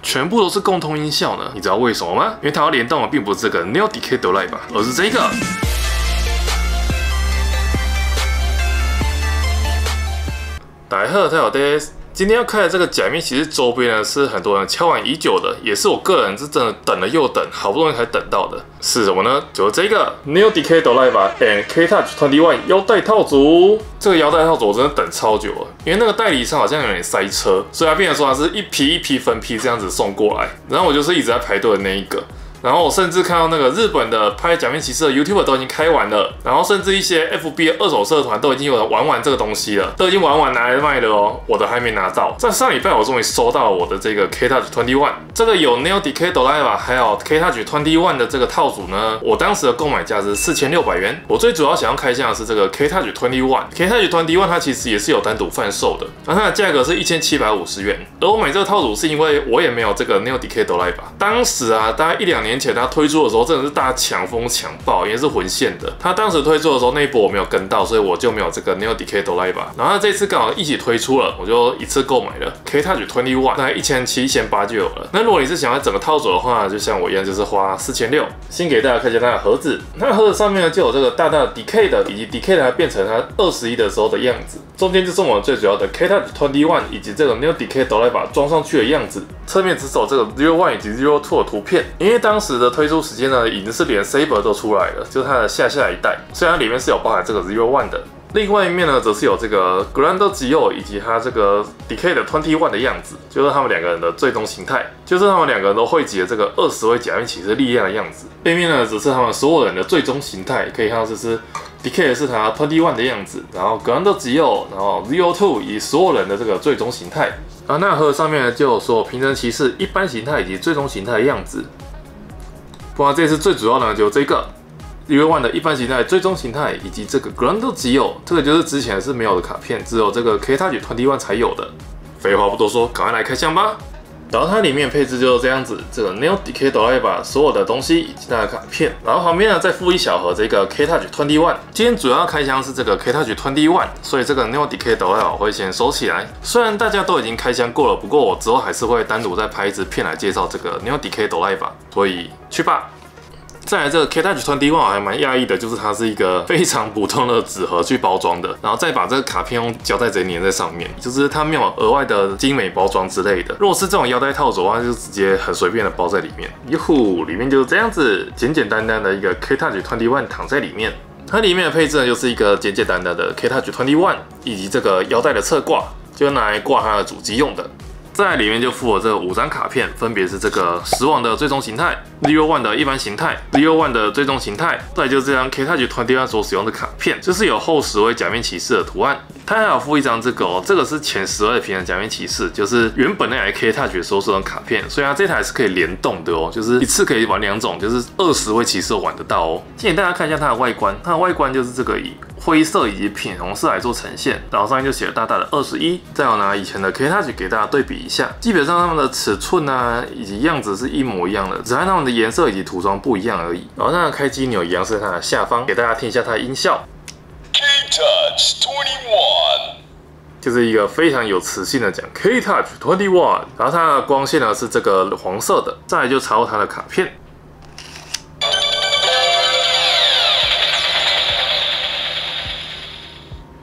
全部都是共通音效呢？你知道为什么吗？因为它要联动的并不是这个 Neo Decay Driver， 而是这个。大家好，大家好，今天要开的这个假面骑士周边呢，是很多人敲碗已久的，也是我个人是真的等了又等，好不容易才等到的。是什么呢？就是这个 Neo Decay Driver and K-Touch 21腰带套组。这个腰带套组我真的等超久了，因为那个代理商好像有点塞车，所以它变成说它是一批一批分批这样子送过来，然后我就是一直在排队的那一个。然后我甚至看到那个日本的拍假面骑士的 YouTuber 都已经开完了，然后甚至一些 FB 二手社团都已经有人玩完这个东西了，都已经玩完拿来卖了哦，我的还没拿到。在上礼拜我终于收到了我的这个 K-Touch 21，这个有 Neo Decay Driver 还有 K-Touch 21的这个套组呢，我当时的购买价是4600元。我最主要想要开箱的是这个 K-Touch 21，K-Touch 21它其实也是有单独贩售的，那它的价格是1750元。而我买这个套组是因为我也没有这个 Neo Decay Driver，当时啊大概1-2年前它推出的时候，真的是大家抢疯抢爆，因为是魂线的。它当时推出的时候那一波我没有跟到，所以我就没有这个 Neo Decay Driver。然后它这次刚好一起推出了，我就一次购买了 K-Touch 21，大概1700、1800就有了。那如果你是想要整个套组的话，就像我一样，就是花4600。先给大家看一下它的盒子，它的盒子上面呢就有这个大大的 Decay 的，以及 Decay 的变成它21的时候的样子。中间就是我们最主要的 K-Touch 21以及这个 Neo Decay Driver 装上去的样子。侧面只走这个 01 以及02的图片，因为当时的推出时间呢，已经是连 Saber 都出来了，就是它的下一代，虽然它里面是有包含这个01的。另外一面呢，则是有这个 Grand Gio 以及它这个 Decay 的21的样子，就是他们两个人的最终形态，就是他们两个人都汇集了这个20位假面骑士力量的样子。背面呢，则是他们所有人的最终形态，可以看到这是 Decay 是它21的样子，然后 Grand Gio， 然后 02以及所有人的这个最终形态。然后那盒上面呢，就有说平衡骑士一般形态以及最终形态的样子。不然这次最主要呢，就这个。01的一般形态、最终形态以及这个 Grand Gio， 这个就是之前是没有的卡片，只有这个 K-Touch 21才有的。废话不多说，赶快来开箱吧！然后它里面配置就是这样子，这个 Neo Decay Driver 所有的东西以及它的卡片，然后旁边呢再附一小盒这个 K-Touch 21。今天主要开箱是这个 K-Touch 21，所以这个 Neo Decay Driver 我会先收起来。虽然大家都已经开箱过了，不过我之后还是会单独再拍一支片来介绍这个 Neo Decay Driver， 所以去吧。再来这个 K-Touch 21我还蛮讶异的，就是它是一个非常普通的纸盒去包装的，然后再把这个卡片用胶带直接粘在上面，就是它没有额外的精美包装之类的。如果是这种腰带套组的话，就直接很随便的包在里面。哟呼，里面就是这样子，简简单单的一个 K-Touch 21躺在里面。它里面的配置呢，就是一个简简单单的 K-Touch 21以及这个腰带的侧挂，就拿来挂它的主机用的。在里面就附了这5张卡片，分别是这个10王的最终形态、01的一般形态、01的最终形态，再就是这张 K-Touch 21所使用的卡片，就是有后10位假面骑士的图案。它还有附一张这个哦，这个是前10位的平衡假面骑士，就是原本那台 K-Touch 所使用的卡片，所以它这台是可以联动的哦，就是一次可以玩2种，就是20位骑士玩得到哦。先给大家看一下它的外观，它的外观就是这个以灰色以及品红色来做呈现，然后上面就写了大大的21，再有拿以前的 K-Touch 给大家对比一下，基本上它们的尺寸啊以及样子是一模一样的，只看它们的颜色以及涂装不一样而已。然后它的开机钮一样是在它的下方，给大家听一下它的音效。K-Touch 21，就是一个非常有磁性的讲 K-Touch 21，然后它的光线呢是这个黄色的，再来就插入它的卡片。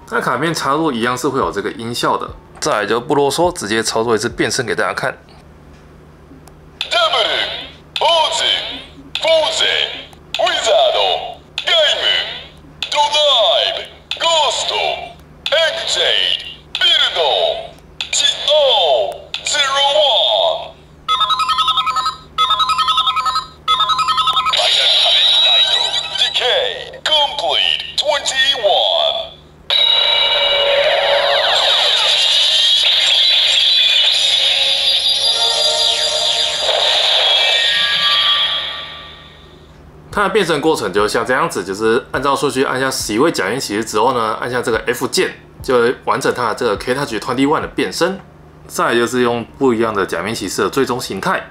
那卡片插入一样是会有这个音效的，再来就不啰嗦，直接操作一次变身给大家看。它的变身过程就像这样子，就是按照顺序按下11位假面骑士之后呢，按下这个 F 键，就会完成它的这个 K-Touch 21的变身。再来就是用不一样的假面骑士的最终形态。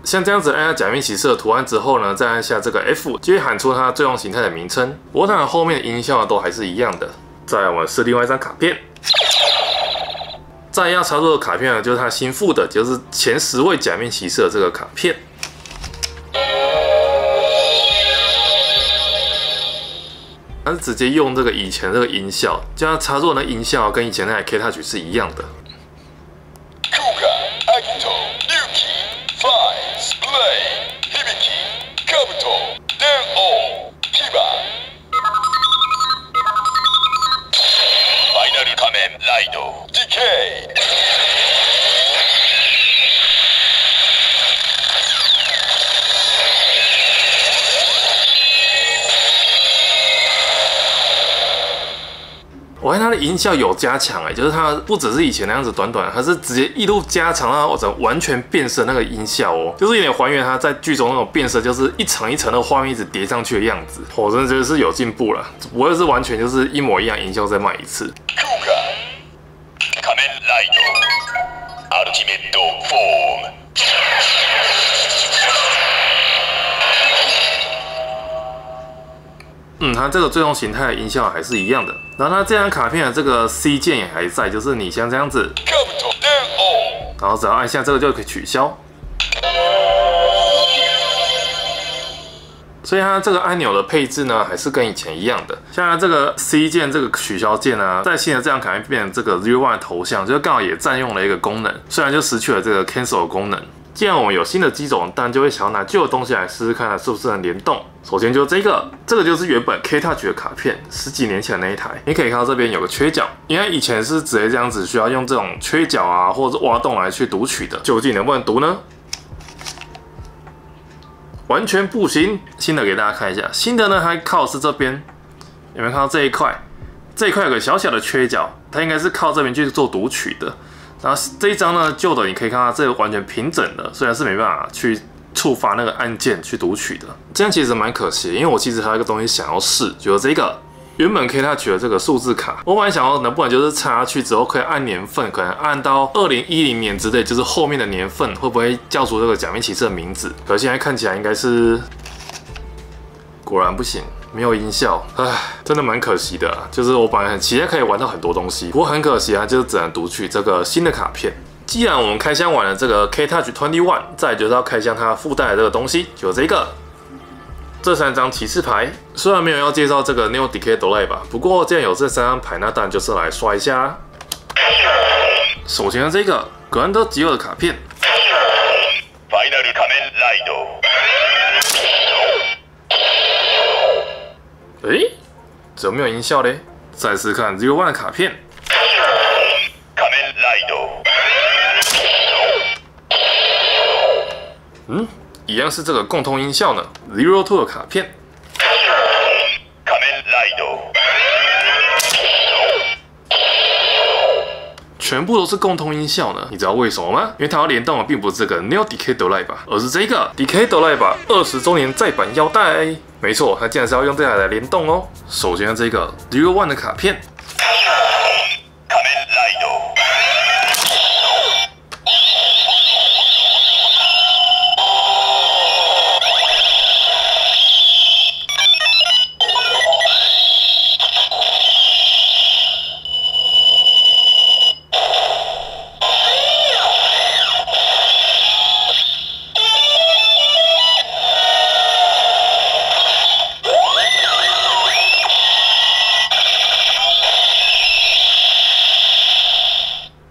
现像这样子按下假面骑士的图案之后呢，再按下这个 F， 就会喊出它最终形态的名称。不过当然后面的音效都还是一样的。再来我们是另外一张卡片。再要操作的卡片呢，就是它新附的，就是前10位假面骑士的这个卡片。它是直接用这个以前这个音效，就它插入的音效跟以前那台 K Touch 是一样的。我看它的音效有加强就是它不只是以前那样子短短，它是直接一路加长到完全变身那个音效就是有点还原它在剧中那种变身，就是一层一层的画面一直叠上去的样子。我真的觉得是有进步了，不会是完全就是一模一样音效再卖一次。它这个最终形态的音效还是一样的。然后它这张卡片的这个 C 键也还在，就是你像这样子，然后只要按下这个就可以取消。所以它这个按钮的配置呢，还是跟以前一样的。像它这个 C 键这个取消键啊，在新的这张卡片变成这个 Zero One 的头像，就刚好也占用了一个功能，虽然就失去了这个 Cancel 的功能。既然我们有新的机种，当然就会想要拿旧的东西来试试看它是不是能联动。首先就这个就是原本 K Touch 的卡片，10几年前的那一台。你可以看到这边有个缺角，因为以前是直接这样子，需要用这种缺角啊，或者是挖洞来去读取的。究竟能不能读呢？完全不行。新的给大家看一下，新的呢，它靠是这边，有没有看到这一块？这一块有个小小的缺角，它应该是靠这边去做读取的。然后这一张呢，旧的你可以看到这个完全平整的，虽然是没办法去触发那个按键去读取的，这样其实蛮可惜的。因为我其实还有一个东西想要试，就是这个原本 K Touch 的这个数字卡，我本来想要能不能就是插下去之后可以按年份，可能按到2010年之类，就是后面的年份会不会叫出这个假面骑士的名字？可现在看起来应该是，果然不行。没有音效，唉，真的蛮可惜的就是我本来很期待可以玩到很多东西，不过很可惜就是只能读取这个新的卡片。既然我们开箱完了这个 K Touch 21，再就是要开箱它附带的这个东西，就这个。这3张骑士牌，虽然没有要介绍这个 Neo Decay Delay 吧，不过既然有这3张牌，那当然就是来刷一下。首先这个格兰德吉尔的卡片。怎么没有音效嘞？再试看 Zero One 的卡片。一样是这个共通音效呢。Zero Two 的卡片。全部都是共通音效呢，你知道为什么吗？因为它要联动的并不是这个 Neo Decay Delay 吧，而是这个 Decay Delay 吧20周年再版腰带。没错，它竟然是要用这台来联动哦。首先这个 Zero One 的卡片。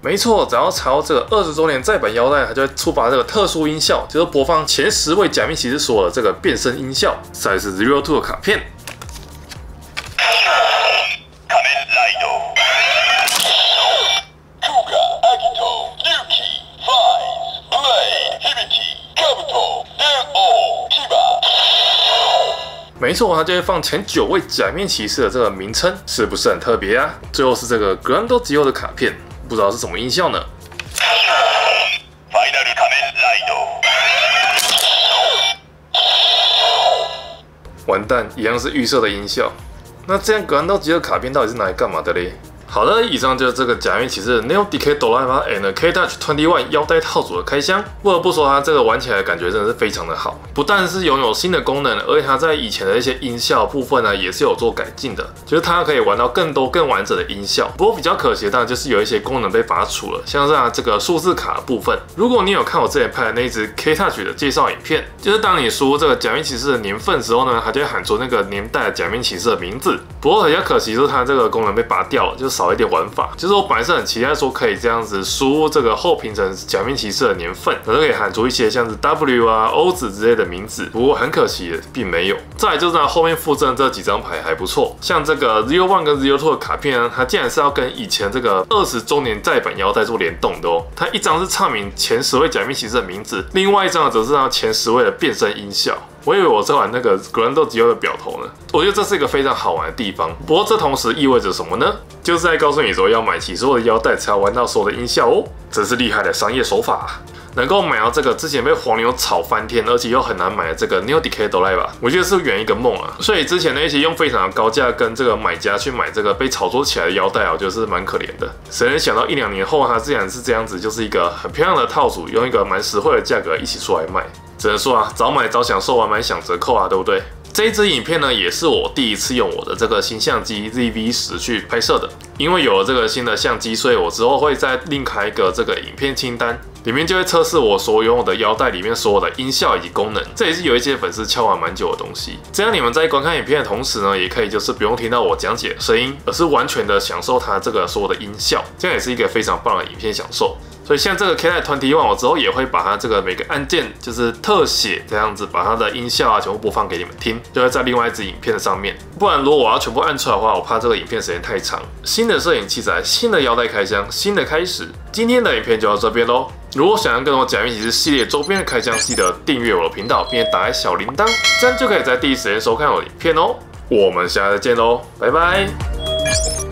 没错，只要朝这个20周年再版腰带，它就会触发这个特殊音效，就是播放前10位假面骑士所有的这个变身音效。再是 Zero Two 的卡片。没错，它就会放前9位假面骑士的这个名称，是不是很特别啊？最后是这个 Grand Zero 的卡片。不知道是什么音效呢？完蛋，一样是预设的音效。那这样格兰道吉尔卡片到底是拿来干嘛的嘞？好的，以上就是这个假面骑士 Neo DK Doraemon and K-Touch 21腰带套组的开箱。不得不说，它这个玩起来的感觉真的是非常的好，不但是拥有新的功能，而且它在以前的一些音效部分呢，也是有做改进的，就是它可以玩到更多更完整的音效。不过比较可惜的当然就是有一些功能被拔除了，像是这个数字卡的部分。如果你有看我之前拍的那一支 K-Touch 的介绍影片，就是当你输入这个假面骑士的年份之后呢，它就会喊出那个年代的假面骑士的名字。不过比较可惜就是它这个功能被拔掉了，就少一点玩法。就是我本来是很期待说可以这样子输入这个后平成假面骑士的年份，我就可以喊出一些像是 W 啊、欧子之类的名字。不过很可惜的，并没有。再来就是它后面附赠这几张牌还不错，像这个 Zero One 跟 Zero Two 的卡片呢，它竟然是要跟以前这个20周年再版腰带做联动的哦。它一张是唱名前10位假面骑士的名字，另外一张则是让前10位的变身音效。我以为我在玩那个 Grando Gio 的表头呢，我觉得这是一个非常好玩的地方。不过这同时意味着什么呢？就是在告诉你说要买齐所有的腰带才要玩到所有的音效哦，真是厉害的商业手法啊。能够买到这个之前被黄牛炒翻天，而且又很难买的这个 Neo DK Doraemon，我觉得是圆一个梦啊。所以之前那些用非常的高价跟这个买家去买这个被炒作起来的腰带啊，我觉得是蛮可怜的。谁能想到1-2年后它竟然是这样子，就是一个很漂亮的套组，用一个蛮实惠的价格一起出来卖。只能说啊，早买早享受，晚买享折扣啊，对不对？这一支影片呢，也是我第一次用我的这个新相机 ZV-10去拍摄的。因为有了这个新的相机，所以我之后会再另开一个这个影片清单，里面就会测试我所拥有的腰带里面所有的音效以及功能。这也是有一些粉丝敲完蛮久的东西。这样你们在观看影片的同时呢，也可以就是不用听到我讲解的声音，而是完全的享受它这个所有的音效。这样也是一个非常棒的影片享受。所以像这个 K-Touch 21，我之后也会把它这个每个按键就是特写这样子，把它的音效啊全部播放给你们听，就会在另外一支影片的上面。不然如果我要全部按出来的话，我怕这个影片时间太长。新的摄影器材，新的腰带开箱，新的开始。今天的影片就到这边咯。如果想要更多假面骑士系列周边的开箱，记得订阅我的频道，并且打开小铃铛，这样就可以在第一时间收看我的影片哦。我们下次见喽，拜拜。